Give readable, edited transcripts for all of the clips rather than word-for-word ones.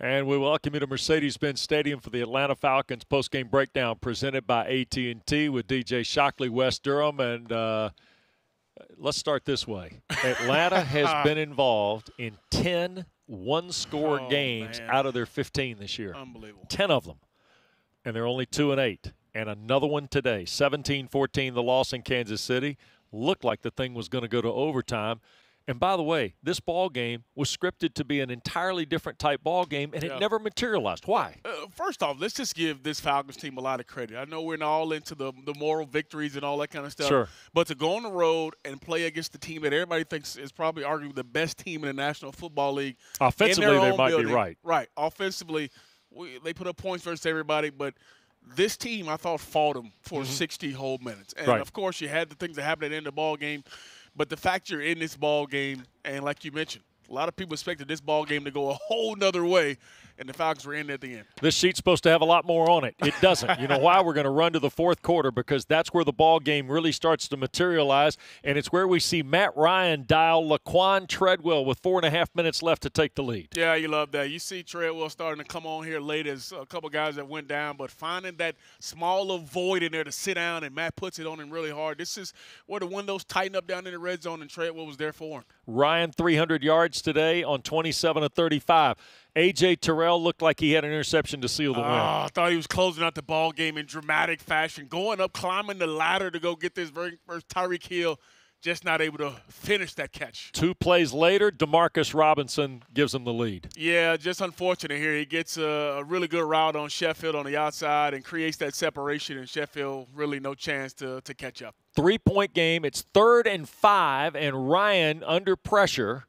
And we welcome you to Mercedes-Benz Stadium for the Atlanta Falcons postgame breakdown presented by AT&T with DJ Shockley, West Durham. And let's start this way. Atlanta has been involved in 10 one-score games out of their 15 this year. Unbelievable. 10 of them. And they're only 2-8. And another one today. 17-14, the loss in Kansas City. Looked like the thing was going to go to overtime. And by the way, this ball game was scripted to be an entirely different type ball game, and it never materialized. Why? First off, let's just give this Falcons team a lot of credit. I know we're not all into the moral victories and all that kind of stuff. Sure. But to go on the road and play against the team that everybody thinks is probably arguably the best team in the National Football League. Offensively, they might be right. Right. Offensively, they put up points versus everybody, but this team, I thought, fought them for 60 whole minutes. And, of course, you had the things that happened at the end of the ball game. But the fact you're in this ball game, and like you mentioned, a lot of people expected this ball game to go a whole nother way, and the Falcons were in at the end. This sheet's supposed to have a lot more on it. It doesn't. You know why? We're going to run to the fourth quarter because that's where the ball game really starts to materialize, and it's where we see Matt Ryan dial Laquan Treadwell with 4.5 minutes left to take the lead. Yeah, you love that. You see Treadwell starting to come on here late as a couple guys that went down, but finding that small little void in there to sit down, and Matt puts it on him really hard. This is where the windows tighten up down in the red zone, and Treadwell was there for him. Ryan, 300 yards today on 27 of 35. A.J. Terrell looked like he had an interception to seal the win. I thought he was closing out the ball game in dramatic fashion, going up, climbing the ladder to go get this very first Tyreek Hill, just not able to finish that catch. 2 plays later, Demarcus Robinson gives him the lead. Yeah, just unfortunate here. He gets a really good route on Sheffield on the outside and creates that separation, and Sheffield really no chance to catch up. 3-point game. It's 3rd and 5, and Ryan under pressure.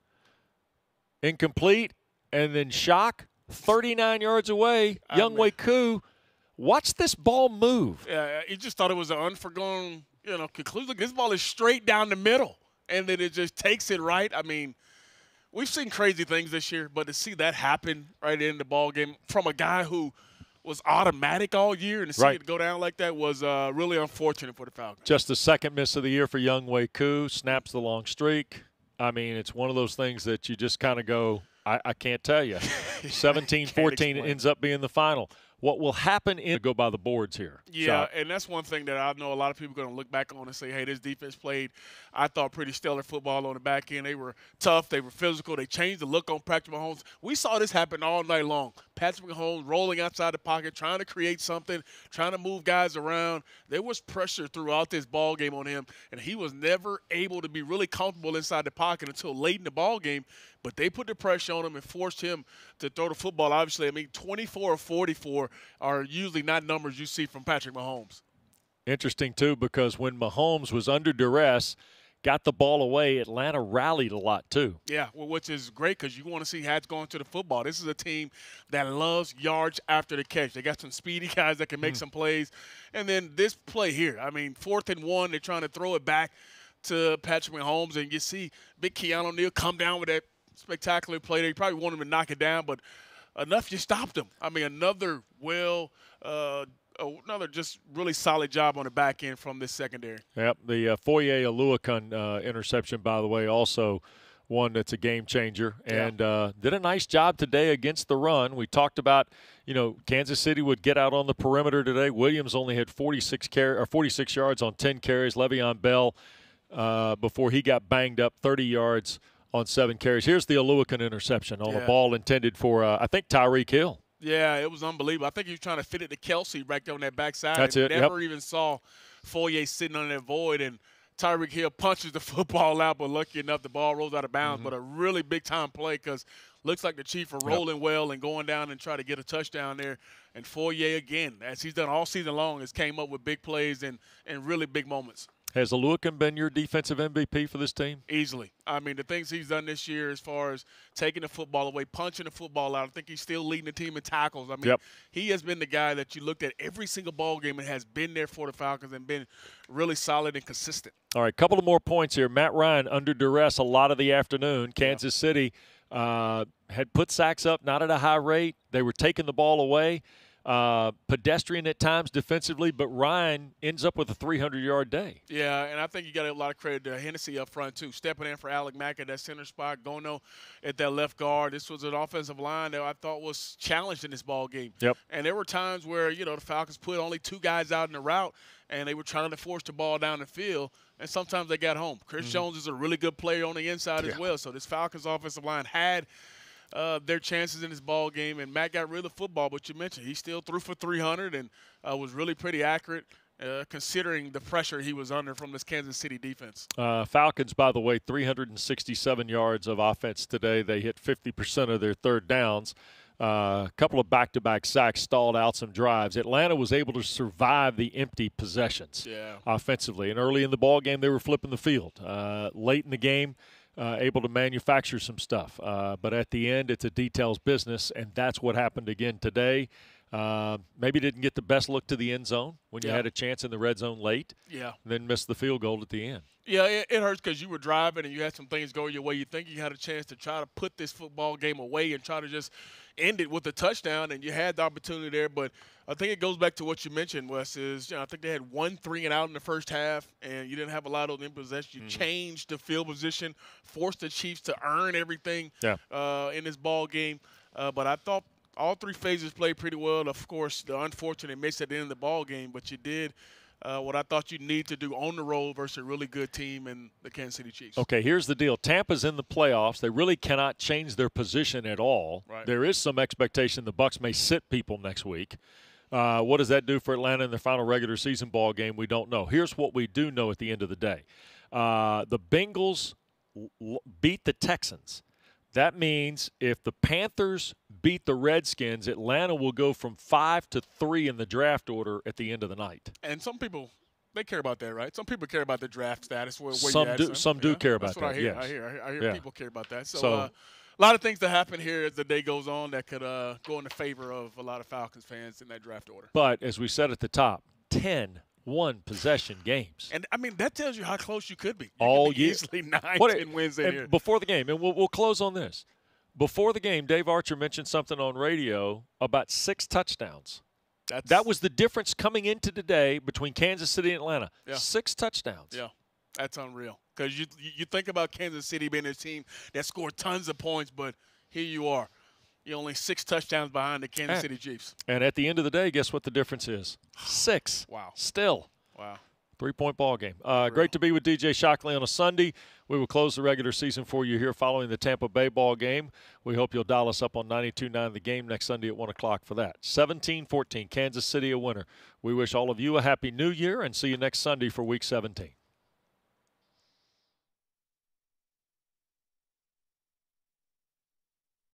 Incomplete. And then Shock, 39 yards away, Younghoe Koo. Watch this ball move. Yeah, he just thought it was an unforegone, conclusion. This ball is straight down the middle, and then it just takes it right. I mean, we've seen crazy things this year, but to see that happen right in the ball game from a guy who was automatic all year and to see it go down like that was really unfortunate for the Falcons. Just the 2nd miss of the year for Younghoe Koo, snaps the long streak. I mean, it's one of those things that you just kind of go, I can't tell you. 17-14 ends up being the final. What will happen in go by the boards here? Yeah, and that's one thing that I know a lot of people are going to look back on and say, hey, this defense played, I thought, pretty stellar football on the back end. They were tough. They were physical. They changed the look on Patrick Mahomes. We saw this happen all night long. Patrick Mahomes rolling outside the pocket, trying to create something, trying to move guys around. There was pressure throughout this ball game on him, and he was never able to be really comfortable inside the pocket until late in the ball game. But they put the pressure on him and forced him to throw the football. Obviously, I mean, 24 or 44 are usually not numbers you see from Patrick Mahomes. Interesting, too, because when Mahomes was under duress, got the ball away, Atlanta rallied a lot, too. Yeah, well, which is great because you want to see hats going to the football. This is a team that loves yards after the catch. They got some speedy guys that can make some plays. And then this play here, I mean, 4th and 1, they're trying to throw it back to Patrick Mahomes, and you see big Keanu Neal come down with that spectacular play there. You probably want him to knock it down, but enough you stopped him. I mean, another just really solid job on the back end from this secondary. Yep, the Foye Oluokun interception, by the way, also one that's a game changer, and did a nice job today against the run. We talked about, Kansas City would get out on the perimeter today. Williams only had 46 yards on 10 carries. Le'Veon Bell, before he got banged up, 30 yards on 7 carries. Here's the Oluokun interception on a ball intended for, I think, Tyreek Hill. Yeah, it was unbelievable. I think he was trying to fit it to Kelsey right there on that backside. That's it. Never even saw Foye sitting on that void, and Tyreek Hill punches the football out, but lucky enough, the ball rolls out of bounds. But a really big-time play because looks like the Chiefs are rolling well and going down and try to get a touchdown there. And Foye, again, as he's done all season long, has came up with big plays and really big moments. Has Oluokun been your defensive MVP for this team? Easily. I mean, the things he's done this year as far as taking the football away, punching the football out, I think he's still leading the team in tackles. I mean, he has been the guy that you looked at every single ball game and has been there for the Falcons and been really solid and consistent. All right, couple of more points here. Matt Ryan under duress a lot of the afternoon. Kansas City had put sacks up, not at a high rate. They were taking the ball away. pedestrian at times defensively, but Ryan ends up with a 300-yard day. Yeah, and I think you got a lot of credit to Hennessy up front, too. Stepping in for Alec Mack at that center spot, Gono at that left guard. This was an offensive line that I thought was challenged in this ball game. Yep. And there were times where, the Falcons put only 2 guys out in the route, and they were trying to force the ball down the field, and sometimes they got home. Chris Jones is a really good player on the inside as well, so this Falcons offensive line had their chances in this ball game, and Matt got rid of the football, but you mentioned he still threw for 300 and was really pretty accurate considering the pressure he was under from this Kansas City defense. Falcons, by the way, 367 yards of offense today. They hit 50% of their third downs. A couple of back-to-back sacks stalled out some drives. Atlanta was able to survive the empty possessions offensively, and early in the ball game they were flipping the field. Late in the game, able to manufacture some stuff. But at the end, it's a details business, and that's what happened again today. Maybe didn't get the best look to the end zone when you had a chance in the red zone late. Yeah. And then missed the field goal at the end. Yeah, it hurts because you were driving and you had some things go your way. You think you had a chance to try to put this football game away and try to just end it with a touchdown, and you had the opportunity there. But I think it goes back to what you mentioned, Wes, is I think they had 1 3-and-out in the first half, and you didn't have a lot of them in possession. You changed the field position, forced the Chiefs to earn everything in this ball game. But I thought all 3 phases played pretty well. Of course, the unfortunate miss at the end of the ball game, but you did what I thought you need to do on the road versus a really good team in the Kansas City Chiefs. Okay, here's the deal. Tampa's in the playoffs. They really cannot change their position at all. Right. There is some expectation the Bucs may sit people next week. What does that do for Atlanta in their final regular season ball game? We don't know. Here's what we do know at the end of the day. The Bengals beat the Texans. That means if the Panthers beat the Redskins, Atlanta will go from 5 to 3 in the draft order at the end of the night. And some people, they care about that, right? Some people care about the draft status. Where Some do care about that. That's what I hear. Yes. I hear people care about that. So a lot of things that happen here as the day goes on that could go in the favor of a lot of Falcons fans in that draft order. But as we said at the top, 10 one-possession games. And, I mean, that tells you how close you could be. All year. Easily 9-10 wins in here. Before the game, and we'll close on this. Before the game, Dave Archer mentioned something on radio about 6 touchdowns. That was the difference coming into today between Kansas City and Atlanta. 6 touchdowns. Yeah, that's unreal. Because you think about Kansas City being a team that scored tons of points, but here you are. You're only 6 touchdowns behind the Kansas City Chiefs. And at the end of the day, guess what the difference is? 6. Wow. Still. Wow. 3-point ball game. Great to be with DJ Shockley on a Sunday. We will close the regular season for you here following the Tampa Bay ball game. We hope you'll dial us up on 92.9 The Game next Sunday at 1 o'clock for that. 17-14, Kansas City a winner. We wish all of you a happy new year and see you next Sunday for Week 17.